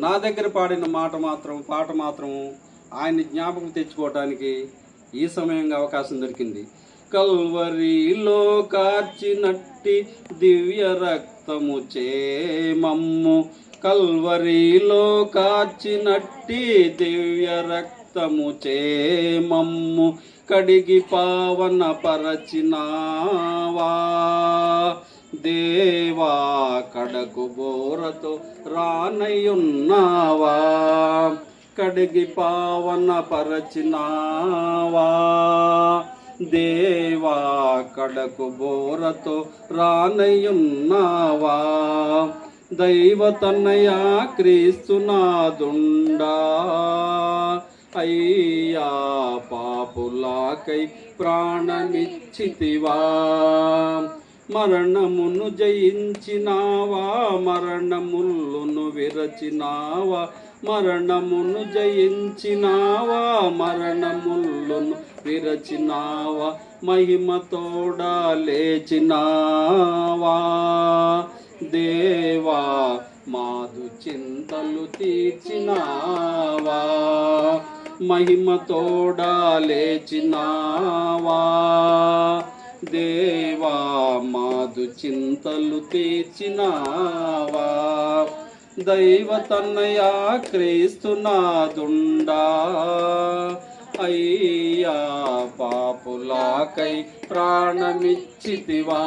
నా దగ్గర పాడిన పాట మాత్రం ఆయన్ని జ్ఞాపకం తెచ్చుకోవటానికి ఈ సమయంగా అవకాశం దొరికింది. కల్వరిలో కార్చినట్టి దివ్య రక్తము చేమమ్ము, కల్వరిలో కార్చినట్టి దివ్య రక్తము చేమమ్ము, కడిగి పావన పరచినావా దేవా, కడకు బోరతో రానయ్యున్నావా, కడిగి పావన పరచినావా దేవా, కడకు బోరతో రానయ్యున్నావా. దైవ తన్నయా క్రీస్తునాదుండా, అయ్యా పాపులాకై ప్రాణమిచ్చితివా, మరణమును జయించినావా, మరణములను విరచినావా, మరణమును జయించినావా, మరణములను విరచినావా, మహిమతోడా లేచినావా దేవా, మాదు చింతలు తీర్చినావా, మహిమతోడా లేచినావా దేవా, మాదు చింతలు తీర్చినావా. దైవ తన్నయా క్రీస్తునాదుండా, అయ్యా పాపులాకై ప్రాణమిచ్చితివా.